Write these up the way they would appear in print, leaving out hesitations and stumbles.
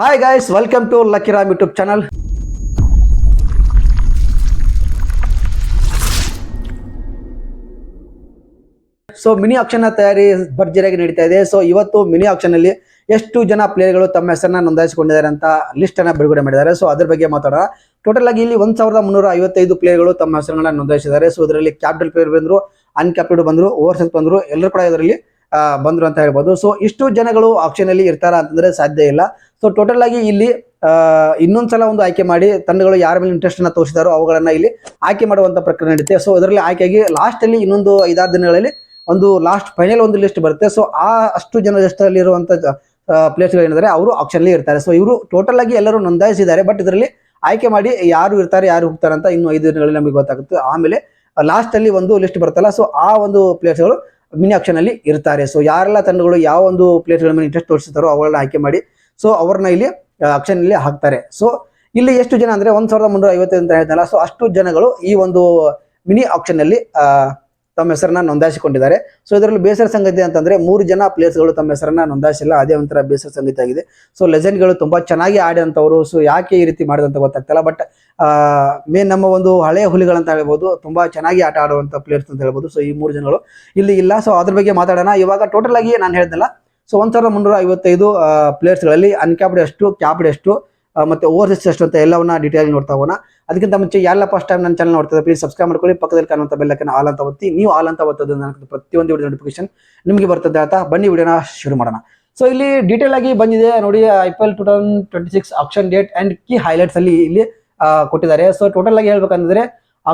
Hi guys, welcome to Lucky Ram YouTube channel. So mini action ತಯಾರಿ ಭರ್ಜರಿಯಾಗಿ ನಡೀತಾ ಇದೆ. So ಇವತ್ತು ಮಿನಿ ಆಕ್ಷನ್ ಅಲ್ಲಿ ಎಷ್ಟು ಜನ ಪ್ಲೇಯರ್ಗಳು ತಮ್ಮ ಹೆಸರನ್ನ ನೋಂದಾಯಿಸಿಕೊಂಡಿದ್ದಾರೆ ಅಂತ ಲಿಸ್ಟ್ ಅನ್ನ ಬಿಡುಗಡೆ ಮಾಡಿದ್ದಾರೆ. ಸೊ ಅದ್ರ ಬಗ್ಗೆ ಮಾತಾಡೋಣ. ಟೋಟಲ್ ಆಗಿ ಇಲ್ಲಿ 1355 ಪ್ಲೇಯರ್ಗಳು ತಮ್ಮ ಹೆಸರನ್ನ ನೋಂದಾಯಿಸಿದ್ದಾರೆ. ಸೊ ಇದರಲ್ಲಿ ಕ್ಯಾಪಿಟಲ್ ಪ್ಲೇಯರ್ ಬಂದ್ರು, ಅನ್ಕ್ಯಾಪಿಟಲ್ ಬಂದ್ರು, ಓವರ್ಸೀಸ್ ಬಂದ್ರು, ಎಲ್ಲರೂ ಕೂಡ ಇದರಲ್ಲಿ ಬಂದ್ರು ಅಂತ ಹೇಳ್ಬೋದು. ಸೊ ಇಷ್ಟು ಜನಗಳು ಆಕ್ಷನ್ ಅಲ್ಲಿ ಇರ್ತಾರ ಅಂತಂದ್ರೆ ಸಾಧ್ಯ ಇಲ್ಲ. ಸೊ ಟೋಟಲ್ ಆಗಿ ಇಲ್ಲಿ ಇನ್ನೊಂದ್ಸಲ ಒಂದು ಆಯ್ಕೆ ಮಾಡಿ ತಂಡಗಳು ಯಾರ ಮೇಲೆ ಇಂಟ್ರೆಸ್ಟ್ ಅನ್ನ ತೋರಿಸಿದಾರೋ ಅವುಗಳನ್ನ ಇಲ್ಲಿ ಆಯ್ಕೆ ಮಾಡುವಂತ ಪ್ರಕ್ರಿಯೆ ನಡೀತೆ. ಸೊ ಇದರಲ್ಲಿ ಆಯ್ಕೆಯಾಗಿ ಲಾಸ್ಟ್ ಅಲ್ಲಿ ಇನ್ನೊಂದು 5-6 ದಿನಗಳಲ್ಲಿ ಒಂದು ಲಾಸ್ಟ್ ಫೈನಲ್ ಒಂದು ಲಿಸ್ಟ್ ಬರುತ್ತೆ. ಸೊ ಅಷ್ಟು ಜನ ಲಿಸ್ಟಲ್ಲಿ ಇರುವಂತ ಪ್ಲೇಸ್ಗಳು ಏನಿದ್ದಾರೆ ಅವರು ಆಕ್ಷನ್ ಅಲ್ಲಿ ಇರ್ತಾರೆ. ಸೊ ಇವರು ಟೋಟಲ್ ಆಗಿ ಎಲ್ಲರೂ ನೋಂದಾಯಿಸಿದ್ದಾರೆ. ಬಟ್ ಇದರಲ್ಲಿ ಆಯ್ಕೆ ಮಾಡಿ ಯಾರು ಇರ್ತಾರೆ ಯಾರು ಹೋಗ್ತಾರೆ ಅಂತ ಇನ್ನು 5 ದಿನಗಳಲ್ಲಿ ನಮಗೆ ಗೊತ್ತಾಗುತ್ತೆ. ಆಮೇಲೆ ಲಾಸ್ಟ್ ಅಲ್ಲಿ ಒಂದು ಲಿಸ್ಟ್ ಬರುತ್ತಲ್ಲ, ಸೊ ಆ ಒಂದು ಪ್ಲೇಸ್ಗಳು ಮಿನಿ ಆಕ್ಷನ್ ಅಲ್ಲಿ ಇರ್ತಾರೆ. ಸೊ ಯಾರೆಲ್ಲ ತಂಡಗಳು ಯಾವ ಒಂದು ಪ್ಲೇಸ್ಗಳ ಮೇಲೆ ಇಂಟ್ರೆಸ್ಟ್ ತೋರಿಸ್ತಾರೋ ಅವುಗಳನ್ನ ಆಯ್ಕೆ ಮಾಡಿ ಸೊ ಅವ್ರನ್ನ ಇಲ್ಲಿ ಆಕ್ಷನ್ ಅಲ್ಲಿ ಹಾಕ್ತಾರೆ. ಸೊ ಇಲ್ಲಿ ಎಷ್ಟು ಜನ ಅಂದ್ರೆ 1355 ಅಂತ ಹೇಳ್ತಾರಲ್ಲ, ಸೊ ಅಷ್ಟು ಜನಗಳು ಈ ಒಂದು ಮಿನಿ ಆಕ್ಷನ್ ಅಲ್ಲಿ ತಮ್ಮ ಹೆಸರನ್ನ ನೋಂದಾಯಿಸಿಕೊಂಡಿದ್ದಾರೆ. ಸೊ ಇದರಲ್ಲಿ ಬೇಸರ ಸಂಗತಿ ಅಂತಂದ್ರೆ 3 ಜನ ಪ್ಲೇಯರ್ಸ್ಗಳು ತಮ್ಮ ಹೆಸರನ್ನ ನೋಂದಾಯಿಸಿಲ್ಲ. ಅದೇ ಒಂಥರ ಬೇಸರ ಸಂಗತಿ ಆಗಿದೆ. ಸೊ ಲೆಜೆಂಡ್ಗಳು ತುಂಬಾ ಚೆನ್ನಾಗಿ ಆಡಿದಂಥವ್ರು. ಸೊ ಯಾಕೆ ಈ ರೀತಿ ಮಾಡಿದಂತ ಗೊತ್ತಾಗ್ತಲ್ಲ. ಬಟ್ ಮೇನ್ ನಮ್ಮ ಒಂದು ಹಳೆಯ ಹುಲಿಗಳಂತ ಹೇಳ್ಬೋದು, ತುಂಬಾ ಚೆನ್ನಾಗಿ ಆಟ ಆಡುವಂತ ಪ್ಲೇಯರ್ಸ್ ಅಂತ ಹೇಳ್ಬೋದು. ಸೊ ಈ 3 ಜನಗಳು ಇಲ್ಲಿ ಇಲ್ಲ. ಸೊ ಅದ್ರ ಬಗ್ಗೆ ಮಾತಾಡೋಣ. ಇವಾಗ ಟೋಟಲ್ ಆಗಿ ನಾನು ಹೇಳ್ದಲ್ಲ, ಸೊ 1355 ಪ್ಲೇಯರ್ಸ್ಗಳಲ್ಲಿ ಅನ್ಕ್ಯಾಪ್ಡ್ ಎಷ್ಟು, ಕ್ಯಾಪ್ಡ್ ಎಷ್ಟು, ಮತ್ತೆ ಓವರ್ಸೀಸ್ ಎಷ್ಟು ಅಂತ ಎಲ್ಲವನ್ನ ಡೀಟೇಲ್ ನೋಡ್ತಾ ಹೋಗೋಣ. ಅದಕ್ಕಿಂತ ಮುಂಚೆ ಯಾರೆಲ್ಲ ಫಸ್ಟ್ ಟೈಮ್ ನನ್ನ ಚಾನಲ್ ನೋಡ್ತಾರೆ ಪ್ಲೀಸ್ ಸಬ್ಸ್ಕ್ರೈಬ್ ಮಾಡ್ಕೊಳ್ಳಿ. ಪಕ್ಕದಲ್ಲಿ ಕಾಣುವಂತ ಬೆಲ್ ಐಕಾನ್ ಆಲ್ ಅಂತ ಒತ್ತಿ. ನೀವು ಆಲ್ ಅಂತ ಒತ್ತೋದ್ರಿಂದ ನನಗೆ ಪ್ರತಿಯೊಂದು ವಿಡಿಯೋ ನೋಟಿಫಿಕೇಶನ್ ನಿಮಗೆ ಬರ್ತದೆ ಅಂತ. ಬನ್ನಿ ವಿಡಿಯೋನ ಶುರು ಮಾಡೋಣ. ಸೊ ಇಲ್ಲಿ ಡೀಟೇಲ್ ಆಗಿ ಬಂದಿದೆ ನೋಡಿ. IPL 2026 action date and key highlights ಅಲ್ಲಿ ಇಲ್ಲಿ ಕೊಟ್ಟಿದ್ದಾರೆ. ಸೊ ಟೋಟಲ್ ಆಗಿ ಹೇಳ್ಬೇಕಂದ್ರೆ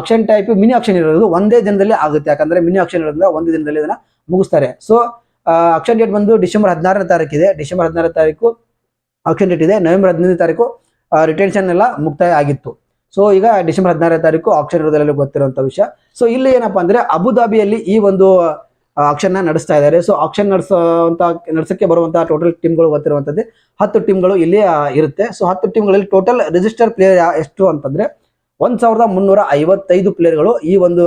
ಆಕ್ಷನ್ ಟೈಪ್ ಮಿನಿ ಆಕ್ಷನ್ ಇರೋದು ಒಂದೇ ದಿನದಲ್ಲಿ ಆಗುತ್ತೆ. ಯಾಕಂದ್ರೆ ಮಿನಿ ಆಕ್ಷನ್ ಇರೋದ್ರಿಂದ ಒಂದೇ ದಿನದಲ್ಲಿ ಇದನ್ನ ಮುಗಿಸ್ತಾರೆ. ಸೊ ಆಕ್ಷನ್ ಡೇಟ್ ಬಂದು ಡಿಸೆಂಬರ್ 16ನೇ ತಾರೀಕು ಇದೆ. ಡಿಸೆಂಬರ್ 16ನೇ ತಾರೀಕು ಆಕ್ಷನ್ ಡೇಟ್ ಇದೆ. ನವೆಂಬರ್ 15ನೇ ತಾರೀಕು ರಿಟೆನ್ಷನ್ ಎಲ್ಲ ಮುಕ್ತಾಯ ಆಗಿತ್ತು. ಸೊ ಈಗ ಡಿಸೆಂಬರ್ 16ನೇ ತಾರೀಕು ಆಕ್ಷನ್ ಇರೋದ್ರಲ್ಲಿ ಗೊತ್ತಿರುವಂತ ವಿಷಯ. ಸೊ ಇಲ್ಲಿ ಏನಪ್ಪಾ ಅಂದ್ರೆ ಅಬುಧಾಬಿಯಲ್ಲಿ ಈ ಒಂದು ಆಕ್ಷನ್ ನಡೆಸ್ತಾ ಇದ್ದಾರೆ. ಸೊ ಆಕ್ಷನ್ ನಡ್ಸಕ್ಕೆ ಬರುವಂತಹ ಟೋಟಲ್ ಟೀಮ್ಗಳು ಗೊತ್ತಿರುವಂತದ್ದು 10 ಟೀಮ್ಗಳು ಇಲ್ಲಿ ಇರುತ್ತೆ. ಸೊ 10 ಟೀಮ್ಗಳಲ್ಲಿ ಟೋಟಲ್ ರಿಜಿಸ್ಟರ್ ಪ್ಲೇಯರ್ ಎಷ್ಟು ಅಂತಂದ್ರೆ 1355 ಪ್ಲೇಯರ್ಗಳು ಈ ಒಂದು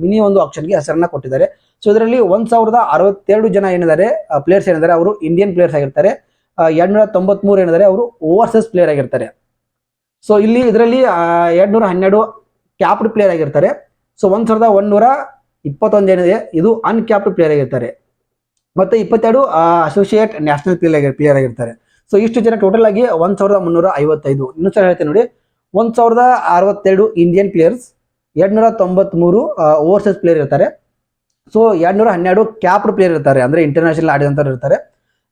ಮಿನಿ ಒಂದು ಆಕ್ಷನ್ಗೆ ಹೆಸರನ್ನ ಕೊಟ್ಟಿದ್ದಾರೆ. ಸೊ ಇದರಲ್ಲಿ 1062 ಜನ ಏನಿದ್ದಾರೆ ಪ್ಲೇಯರ್ಸ್ ಏನಿದ್ದಾರೆ ಅವರು ಇಂಡಿಯನ್ ಪ್ಲೇಯರ್ಸ್ ಆಗಿರ್ತಾರೆ. 293 ಏನಿದ್ದಾರೆ ಅವರು ಓವರ್ಸೀಸ್ ಪ್ಲೇಯರ್ ಆಗಿರ್ತಾರೆ. ಸೊ ಇಲ್ಲಿ ಇದರಲ್ಲಿ 212 ಕ್ಯಾಪ್ಡ್ ಪ್ಲೇಯರ್ ಆಗಿರ್ತಾರೆ. ಸೊ 1121 ಏನಿದೆ ಇದು ಅನ್ಕ್ಯಾಪ್ಡ್ ಪ್ಲೇಯರ್ ಆಗಿರ್ತಾರೆ. ಮತ್ತೆ 22 ಅಸೋಸಿಯೇಟ್ ನ್ಯಾಷನಲ್ ಪ್ಲೇಯರ್ ಆಗಿರ್ತಾರೆ. ಸೊ ಇಷ್ಟು ಜನ ಟೋಟಲ್ ಆಗಿ 1355. ಇನ್ನೊಂದು ಸಲ ಹೇಳ್ತೇನೆ ನೋಡಿ, 1062 ಇಂಡಿಯನ್ ಪ್ಲೇಯರ್ಸ್, 293 ಓವರ್ಸೀಸ್ ಪ್ಲೇಯರ್ ಇರ್ತಾರೆ. ಸೊ 212 ಕ್ಯಾಪ್ಡ್ ಪ್ಲೇಯರ್ ಇರ್ತಾರೆ, ಅಂದ್ರೆ ಇಂಟರ್ನ್ಯಾಷನಲ್ ಆಡಿದಂತವ್ರು ಇರ್ತಾರೆ.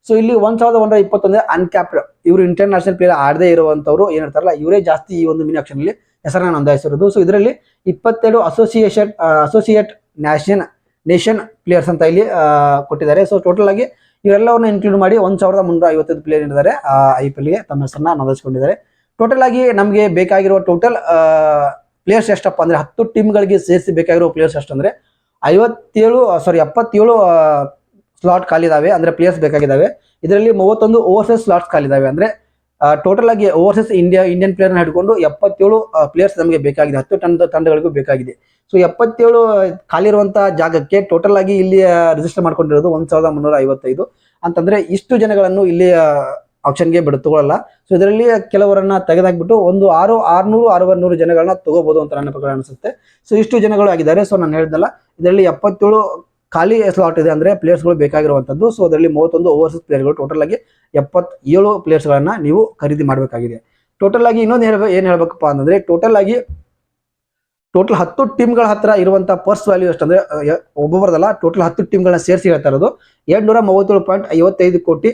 ಸೊ ಇಲ್ಲಿ 1121 ಅನ್ಕ್ಯಾಪ್ಡ್, ಇವರು ಇಂಟರ್ನ್ಯಾಷನಲ್ ಪ್ಲೇಯರ್ ಆಡದೇ ಇರುವಂತವ್ರು ಏನಿರ್ತಾರಲ್ಲ ಇವರೇ ಜಾಸ್ತಿ ಈ ಒಂದು ಮಿನಿ ಆಕ್ಷನ್ ಅಲ್ಲಿ ಹೆಸರನ್ನ ನೋಂದಾಯಿಸಿರೋದು. ಸೊ ಇದರಲ್ಲಿ 22 ಅಸೋಸಿಯೇಟ್ ನೇಷನ್ ಪ್ಲೇಯರ್ಸ್ ಅಂತ ಇಲ್ಲಿ ಕೊಟ್ಟಿದ್ದಾರೆ. ಸೊ ಟೋಟಲ್ ಆಗಿ ಇವರೆಲ್ಲವನ್ನ ಇನ್ಕ್ಲೂಡ್ ಮಾಡಿ 1355 ಪ್ಲೇಯರ್ ಏನಿದ್ದಾರೆ IPL ಗೆ ತಮ್ಮ ಹೆಸರನ್ನ ನೋಂದಾಯಿಸಿಕೊಂಡಿದ್ದಾರೆ. ಟೋಟಲ್ ಆಗಿ ನಮಗೆ ಬೇಕಾಗಿರುವ ಟೋಟಲ್ ಪ್ಲೇಯರ್ಸ್ ಎಷ್ಟಪ್ಪ ಅಂದ್ರೆ 10 ಟೀಮ್ಗಳಿಗೆ ಸೇರಿಸಿ ಬೇಕಾಗಿರೋ ಪ್ಲೇಯರ್ಸ್ ಎಷ್ಟು ಅಂದ್ರೆ 77 ಸ್ಲಾಟ್ ಖಾಲಿ ಇದಾವೆ, ಅಂದ್ರೆ ಪ್ಲೇಯರ್ಸ್ ಬೇಕಾಗಿದ್ದಾವೆ. ಇದರಲ್ಲಿ 31 ಓವರ್ಸೀಸ್ ಸ್ಲಾಟ್ಸ್ ಖಾಲಿ ಇದಾವೆ. ಅಂದ್ರೆ ಟೋಟಲ್ ಆಗಿ ಓವರ್ಸೀಸ್ ಇಂಡಿಯನ್ ಪ್ಲೇಯರ್ನ ಹಿಡ್ಕೊಂಡು 77 ಪ್ಲೇಯರ್ಸ್ ನಮಗೆ ಬೇಕಾಗಿದೆ. 10 ತಂಡಗಳಿಗೂ ಬೇಕಾಗಿದೆ. ಸೊ 77 ಖಾಲಿ ಇರುವಂತಹ ಜಾಗಕ್ಕೆ ಟೋಟಲ್ ಆಗಿ ಇಲ್ಲಿ ರಿಜಿಸ್ಟರ್ ಮಾಡ್ಕೊಂಡಿರೋದು 1355 ಅಂತಂದ್ರೆ ಇಷ್ಟು ಜನಗಳನ್ನು ಇಲ್ಲಿ ಆಪ್ಷನ್ಗೆ ತಗೊಳ್ಳಲ್ಲ. ಸೊ ಇದರಲ್ಲಿ ಕೆಲವರನ್ನ ತೆಗೆದಾಕ್ಬಿಟ್ಟು ಒಂದು 600 ಜನಗಳನ್ನ ತಗೋಬಹುದು ಅಂತ ನನ್ನ ಪ್ರಕಾರ ಅನಿಸುತ್ತೆ. ಸೊ ಇಷ್ಟು ಜನಗಳು ಆಗಿದ್ದಾರೆ. ಸೊ ನಾನು ಹೇಳಿದ್ನಲ್ಲ, ಇದರಲ್ಲಿ 77 ಖಾಲಿ ಸ್ಲಾಟ್ ಇದೆ, ಅಂದ್ರೆ ಪ್ಲೇಯರ್ಸ್ಗಳು ಬೇಕಾಗಿರುವಂತದ್ದು. ಸೊ ಅದರಲ್ಲಿ 31 ಓವರ್ಸೀಸ್ ಪ್ಲೇಯರ್ಗಳು, ಟೋಟಲ್ ಆಗಿ 77 ಪ್ಲೇಯರ್ಸ್ಗಳನ್ನ ನೀವು ಖರೀದಿ ಮಾಡಬೇಕಾಗಿದೆ. ಟೋಟಲ್ ಆಗಿ ಇನ್ನೊಂದು ಏನ್ ಹೇಳ್ಬೇಕಪ್ಪ ಅಂತಂದ್ರೆ ಟೋಟಲ್ 10 ಟೀಮ್ಗಳ ಹತ್ರ ಇರುವಂತ ಪರ್ಸ್ ವ್ಯಾಲ್ಯೂ ಎಷ್ಟು ಅಂದ್ರೆ ಒಬ್ಬೊಬ್ಬರದಲ್ಲ, ಟೋಟಲ್ 10 ಟೀಮ್ಗಳನ್ನ ಸೇರಿಸಿ ಹೇಳ್ತಾ ಇರೋದು 237.55 ಕೋಟಿ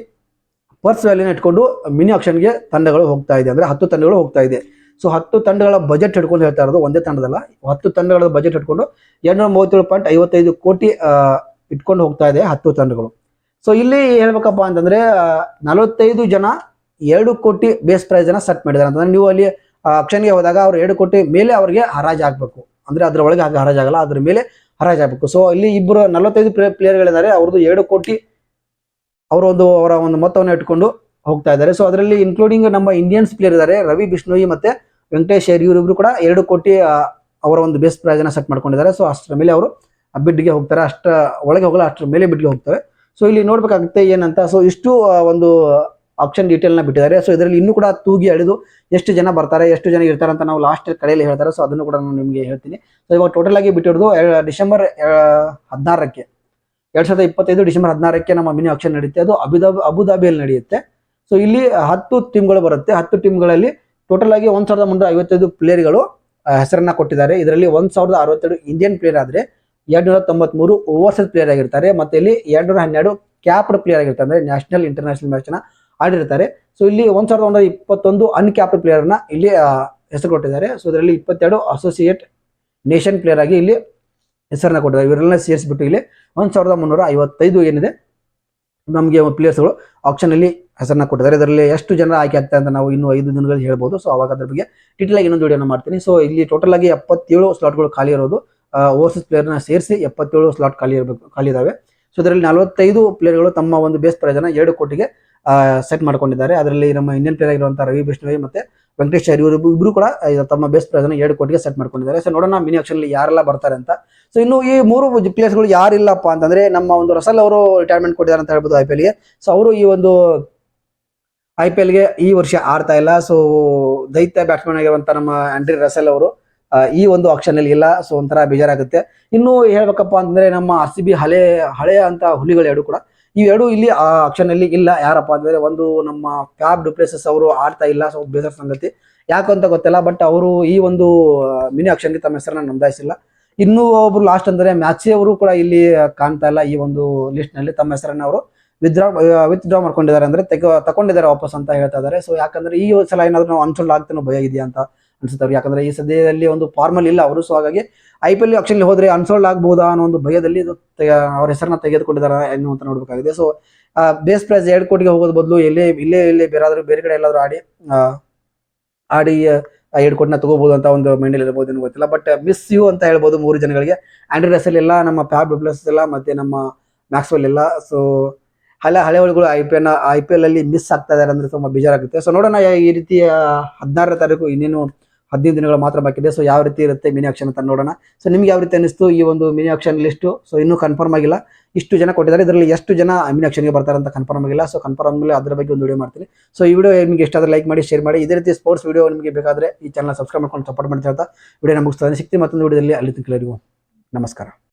ಪರ್ಸ್ ವ್ಯಾಲ್ಯೂನ ಇಟ್ಕೊಂಡು ಮಿನಿ ಆಕ್ಷನ್ಗೆ ತಂಡಗಳು ಹೋಗ್ತಾ ಇದೆ. ಅಂದ್ರೆ 10 ತಂಡಗಳು ಹೋಗ್ತಾ ಇದೆ. ಸೊ 10 ತಂಡಗಳ ಬಜೆಟ್ ಹಿಡ್ಕೊಂಡು ಹೇಳ್ತಾ ಇರೋದು, ಒಂದೇ ತಂಡದಲ್ಲ 10 ತಂಡಗಳ ಬಜೆಟ್ ಹಿಡ್ಕೊಂಡು 237.55 ಕೋಟಿ ಇಟ್ಕೊಂಡು ಹೋಗ್ತಾ ಇದೆ 10 ತಂಡಗಳು. ಸೊ ಇಲ್ಲಿ ಹೇಳ್ಬೇಕಪ್ಪ ಅಂತಂದ್ರೆ 45 ಜನ 2 ಕೋಟಿ ಬೇಸ್ ಪ್ರೈಸ್ ಅನ್ನ ಸೆಟ್ ಮಾಡಿದ್ದಾರೆ. ಅಂತಂದ್ರೆ ನೀವು ಅಲ್ಲಿ ಆಕ್ಷನ್ಗೆ ಹೋದಾಗ ಅವ್ರು 2 ಕೋಟಿ ಮೇಲೆ ಅವ್ರಿಗೆ ಹರಾಜ್ ಆಗ್ಬೇಕು, ಅಂದ್ರೆ ಅದ್ರ ಒಳಗೆ ಹರಾಜ್ ಆಗಲ್ಲ, ಅದ್ರ ಮೇಲೆ ಹರಾಜ್ ಆಗ್ಬೇಕು. ಸೊ ಇಲ್ಲಿ 45 ಪ್ಲೇಯರ್ಗಳಿದ್ದಾರೆ, ಅವ್ರದ್ದು 2 ಕೋಟಿ ಅವರ ಒಂದು ಮೊತ್ತವನ್ನು ಇಟ್ಕೊಂಡು ಹೋಗ್ತಾ ಇದ್ದಾರೆ. ಸೊ ಅದರಲ್ಲಿ ಇನ್ಕ್ಲೂಡಿಂಗ್ ನಮ್ಮ ಇಂಡಿಯನ್ಸ್ ಪ್ಲೇಯರ್ ಇದ್ದಾರೆ, ರವಿ ಬಿಷ್ಣೋಯಿ ಮತ್ತೆ ವೆಂಕಟೇಶ್ ಶೇರ್, ಇವರಿಬ್ರು ಕೂಡ 2 ಕೋಟಿ ಅವರ ಒಂದು ಬೇಸ್ ಪ್ರೈಸ್ ಅನ್ನ ಸೆಟ್ ಮಾಡ್ಕೊಂಡಿದ್ದಾರೆ. ಸೊ ಅಷ್ಟರ ಮೇಲೆ ಅವರು ಬಿಡ್ಗೆ ಹೋಗ್ತಾರೆ, ಒಳಗೆ ಹೋಗಲ್ಲ, ಅಷ್ಟರ ಮೇಲೆ ಬಿಡ್ಗೆ ಹೋಗ್ತಾರೆ. ಸೊ ಇಲ್ಲಿ ನೋಡ್ಬೇಕಾಗುತ್ತೆ ಏನಂತ. ಸೊ ಇಷ್ಟು ಒಂದು ಆಪ್ಷನ್ ಡೀಟೇಲ್ನ ಬಿಟ್ಟಿದ್ದಾರೆ. ಸೊ ಇದರಲ್ಲಿ ಇನ್ನೂ ಕೂಡ ತೂಗಿ ಎಳೆದು ಎಷ್ಟು ಜನ ಬರ್ತಾರೆ, ಎಷ್ಟು ಜನ ಇರ್ತಾರೆ ಅಂತ ನಾವು ಲಾಸ್ಟ್ ಕಡೆಯಲ್ಲಿ ಹೇಳ್ತಾರೆ. ಸೊ ಅದನ್ನು ಕೂಡ ನಾನು ನಿಮಗೆ ಹೇಳ್ತೀನಿ. ಸೊ ಇವಾಗ ಟೋಟಲ್ ಆಗಿ ಬಿಟ್ಟಿರೋದು ಡಿಸೆಂಬರ್ 16ಕ್ಕೆ 2025 ಡಿಸೆಂಬರ್ 16ಕ್ಕೆ ನಮ್ಮ ಮಿನಿ ಆಕ್ಷನ್ ನಡೆಯುತ್ತೆ. ಅದು ಅಬುದಾಬಿಯಲ್ಲಿ ನಡೆಯುತ್ತೆ. ಸೊ ಇಲ್ಲಿ 10 ಟೀಮ್ಗಳು ಬರುತ್ತೆ. 10 ಟೀಮ್ಗಳಲ್ಲಿ ಟೋಟಲ್ ಆಗಿ 1355 ಪ್ಲೇಯರ್ಗಳು ಹೆಸರನ್ನ ಕೊಟ್ಟಿದ್ದಾರೆ. ಇದರಲ್ಲಿ 1062 ಇಂಡಿಯನ್ ಪ್ಲೇಯರ್ ಆದ್ರೆ 293 ಓವರ್ಸೀಸ್ ಪ್ಲೇಯರ್ ಆಗಿರ್ತಾರೆ. ಮತ್ತೆ ಇಲ್ಲಿ 212 ಕ್ಯಾಪ್ಡ್ ಪ್ಲೇಯರ್ ಆಗಿರ್ತಾರೆ, ಅಂದ್ರೆ ನ್ಯಾಷನಲ್ ಇಂಟರ್ನ್ಯಾಷನಲ್ ಮ್ಯಾಚ್ ನ ಆಡಿರ್ತಾರೆ. ಸೊ ಇಲ್ಲಿ 1121 ಅನ್ಕ್ಯಾಪ್ಡ್ ಪ್ಲೇಯರ್ ನ ಇಲ್ಲಿ ಹೆಸರು ಕೊಟ್ಟಿದ್ದಾರೆ. ಸೊ ಇದರಲ್ಲಿ 22 ಅಸೋಸಿಯೇಟ್ ನೇಷನ್ ಪ್ಲೇಯರ್ ಆಗಿ ಇಲ್ಲಿ ಹೆಸರನ್ನ ಕೊಟ್ಟಿದ್ದಾರೆ. ಇವರೆಲ್ಲ ಸೇರಿಸ್ಬಿಟ್ಟು ಇಲ್ಲಿ 1355 ಏನಿದೆ ನಮಗೆ ಪ್ಲೇಯರ್ಸ್ಗಳು ಆಪ್ಷನ್ ಅಲ್ಲಿ ಹೆಸರನ್ನ ಕೊಟ್ಟಿದ್ದಾರೆ. ಇದರಲ್ಲಿ ಎಷ್ಟು ಜನ ಆಯ್ಕೆ ಆಗ್ತಾರೆ ಅಂತ ನಾವು ಇನ್ನು 5 ದಿನಗಳಲ್ಲಿ ಹೇಳ್ಬೋದು. ಸೊ ಅವಾಗ ಅದ್ರ ಬಗ್ಗೆ ಡೀಟೇಲ್ ಆಗಿ ಇನ್ನೊಂದು ವಿಡಿಯೋನ ಮಾಡ್ತೀನಿ. ಸೊ ಇಲ್ಲಿ ಟೋಟಲ್ ಆಗಿ 77 ಸ್ಲಾಟ್ಗಳು ಖಾಲಿ ಇರೋದು, ಓವರ್ಸೀಸ್ ಪ್ಲೇಯರ್ನ ಸೇರಿಸಿ 77 ಸ್ಲಾಟ್ ಖಾಲಿ ಇದಾವೆ. ಸೊ ಇದರಲ್ಲಿ 45 ಪ್ಲೇಯರ್ಗಳು ತಮ್ಮ ಒಂದು ಬೇಸ್ ಪ್ರೈಸ್ ಅನ್ನ 2 ಕೋಟಿಗೆ ಸೆಟ್ ಮಾಡ್ಕೊಂಡಿದ್ದಾರೆ. ಅದರಲ್ಲಿ ನಮ್ಮ ಇಂಡಿಯನ್ ಪ್ಲೇಯರ್ ಆಗಿರುವಂತಹ ರವಿ ಬಿಷ್ಣೋಯ್ ಮತ್ತೆ ವೆಂಕಟೇಶ್ ಅಯ್ಯರ್ ಇಬ್ರು ಕೂಡ ತಮ್ಮ ಬೇಸ್ ಪ್ರೈಸ್ ಅನ್ನ 2 ಕೋಟಿಗೆ ಸೆಟ್ ಮಾಡ್ಕೊಂಡಿದ್ದಾರೆ. ಸೊ ನೋಡೋಣ ಮಿನಿ ಆಕ್ಷನ್ ಅಲ್ಲಿ ಯಾರೆಲ್ಲ ಬರ್ತಾರೆ ಅಂತ. ಸೊ ಇನ್ನು ಈ 3 ಪ್ಲೇಯರ್ಸ್ಗಳು ಯಾರಿಲ್ಲಪ್ಪ ಅಂತಂದ್ರೆ ನಮ್ಮ ಒಂದು ರಸಲ್ ಅವರು ರಿಟೈರ್ಮೆಂಟ್ ಕೊಟ್ಟಿದ್ದಾರೆ ಅಂತ ಹೇಳ್ಬೋದು IPL ಗೆ. ಸೊ ಅವರು ಈ ಒಂದು IPL ಗೆ ಈ ವರ್ಷ ಆಡ್ತಾ ಇಲ್ಲ. ಸೊ ದೈತ್ಯ ಬ್ಯಾಟ್ಸ್ಮನ್ ಆಗಿರುವಂತ ನಮ್ಮ ಆಂಡ್ರಿ ರಸೆಲ್ ಅವರು ಈ ಒಂದು ಆಕ್ಷನ್ ಅಲ್ಲಿ ಇಲ್ಲ. ಸೊ ಒಂಥರ ಬೇಜಾರಾಗುತ್ತೆ. ಇನ್ನು ಹೇಳ್ಬೇಕಪ್ಪ ಅಂತಂದ್ರೆ ನಮ್ಮ RCB ಹಳೆಯ ಅಂತ ಹುಲಿಗಳು 2 ಕೂಡ ಇವೆರಡು ಇಲ್ಲಿ ಆ ಆಕ್ಷನ್ ಅಲ್ಲಿ ಇಲ್ಲ. ಯಾರಪ್ಪ ಅಂದ್ರೆ ಒಂದು ನಮ್ಮ ಫ್ಯಾಬ್ ಡುಪ್ಲೆಸಿಸ್ ಅವರು ಆಡ್ತಾ ಇಲ್ಲ. ಸೊ ಬೇಸರ ಸಂಗತಿ ಯಾಕಂತ ಗೊತ್ತಿಲ್ಲ, ಬಟ್ ಅವರು ಈ ಒಂದು ಮಿನಿ ಆಕ್ಷನ್ಗೆ ತಮ್ಮ ಹೆಸರನ್ನ ನೋಂದಾಯಿಸಿಲ್ಲ. ಇನ್ನೂ ಒಬ್ರು ಲಾಸ್ಟ್ ಅಂದ್ರೆ ಮ್ಯಾಚಿ ಅವರು ಕೂಡ ಇಲ್ಲಿ ಕಾಣ್ತಾ ಇಲ್ಲ. ಈ ಒಂದು ಲಿಸ್ಟ್ ನಲ್ಲಿ ತಮ್ಮ ಹೆಸರನ್ನ ಅವರು ವಿತ್ಡ್ರಾ ಮಾಡ್ಕೊಂಡಿದ್ದಾರೆ, ಅಂದ್ರೆ ತಗೊಂಡಿದ್ದಾರೆ ವಾಪಸ್ ಅಂತ ಹೇಳ್ತಾ ಇದ್ದಾರೆ. ಸೊ ಯಾಕಂದ್ರೆ ಈ ಸಲ ಏನಾದ್ರು ನಾವು ಅನ್ಸೋಲ್ ಆಗ್ತಾನೋ ಭಯ ಇದೆಯಾ ಅಂತ ಅನ್ಸುತ್ತೆ. ಯಾಕಂದ್ರೆ ಈ ಸದ್ಯದಲ್ಲಿ ಒಂದು ಫಾರ್ಮಲ್ ಇಲ್ಲ ಅವರು. ಸೊ ಹಾಗಾಗಿ IPL ಆಕ್ಷನ್ ಹೋದ್ರೆ ಅನ್ಸೋಲ್ಡ್ ಆಗ್ಬಹುದಾ ಅನ್ನೋ ಒಂದು ಭಯದಲ್ಲಿ ಅವ್ರ ಹೆಸರನ್ನ ತೆಗೆದುಕೊಂಡಿದ್ದಾರೆ ಅಂತ ನೋಡ್ಬೇಕಾಗಿದೆ. ಸೊ ಬೇಸ್ ಪ್ರೈಸ್ 2 ಕೋಟಿಗೆ ಹೋಗೋದ್ ಬದಲು ಇಲ್ಲೇ ಬೇರೆ ಕಡೆ ಎಲ್ಲಾದ್ರೂ ಆಡಿ 2 ಕೋಟಿನ ತಗೋಬಹುದು ಅಂತ ಒಂದು ಮೈಂಡಲ್ಲಿ ಇರಬಹುದು ಏನು ಗೊತ್ತಿಲ್ಲ. ಬಟ್ ಮಿಸ್ ಯು ಅಂತ ಹೇಳ್ಬೋದು 3 ಜನಗಳಿಗೆ. ಆಂಡ್ರಿ ರಸೆಲ್ ಇಲ್ಲ, ನಮ್ಮ ಫ್ಯಾಬ್ ಡುಪ್ಲೆಸಿಸ್ ಇಲ್ಲ, ಮತ್ತೆ ನಮ್ಮ ಮ್ಯಾಕ್ಸ್ವೆಲ್ ಇಲ್ಲ. ಸೊ ಹಳೆಗಳು IPL ಅಲ್ಲಿ ಮಿಸ್ ಆಗ್ತಾ ಇದಾರೆ ಅಂದ್ರೆ ತುಂಬಾ ಬೇಜಾರಾಗುತ್ತೆ. ಸೊ ನೋಡೋಣ ಈ ರೀತಿ 16ನೇ ತಾರೀಕು ಇನ್ನೇನು 15 ದಿನಗಳು ಮಾತ್ರ ಬಾಕಿ ಇದೆ. ಸೊ ಯಾವ ರೀತಿ ಇರುತ್ತೆ ಮಿನಿ ಆಕ್ಷನ್ ಅಂತ ನೋಡೋಣ. ಸೊ ನಿಮ್ಗೆ ಯಾವ ರೀತಿ ಅನಿಸ್ತು ಈ ಒಂದು ಮಿನಿ ಆಕ್ಷನ್ ಲಿಸ್ಟ್? ಸೊ ಇನ್ನೂ ಕನ್ಫರ್ಮ್ ಆಗಿಲ್ಲ, ಇಷ್ಟು ಜನ ಕೊಟ್ಟಿದ್ದಾರೆ. ಇದರಲ್ಲಿ ಎಷ್ಟು ಜನ ಮಿನಿ ಆಕ್ಷನ್ಗೆ ಬರ್ತಾರೆ ಅಂತ ಕನ್ಫರ್ಮ್ ಆಗಿಲ್ಲ. ಸೊ ಕನ್ಫರ್ಮ್ ಆದ್ಮೇಲೆ ಅದ್ರ ಬಗ್ಗೆ ಒಂದು ವಿಡಿಯೋ ಮಾಡ್ತೀನಿ. ಸೊ ಈ ವಿಡಿಯೋ ನಿಮಗೆ ಇಷ್ಟ ಆದ್ರೆ ಲೈಕ್ ಮಾಡಿ, ಶೇರ್ ಮಾಡಿ. ಇದೇ ರೀತಿ ಸ್ಪೋರ್ಟ್ಸ್ ವಿಡಿಯೋ ನಿಮಗೆ ಬೇಕಾದ್ರೆ ಈ ಚಾನಲ್ ಸಬ್ಸ್ಕ್ರೈಬ್ ಮಾಡ್ಕೊಂಡು ಸಪೋರ್ಟ್ ಮಾಡ್ತಾ ವಿಡಿಯೋ ಮುಗಿಸ್ತಾ ಸಿಗ್ತೀನಿ ಮತ್ತೊಂದು ವಿಡಿಯೋದಲ್ಲಿ. ಅಲ್ಲಿ ತನಕ ಎಲ್ಲರಿಗೂ ನಮಸ್ಕಾರ.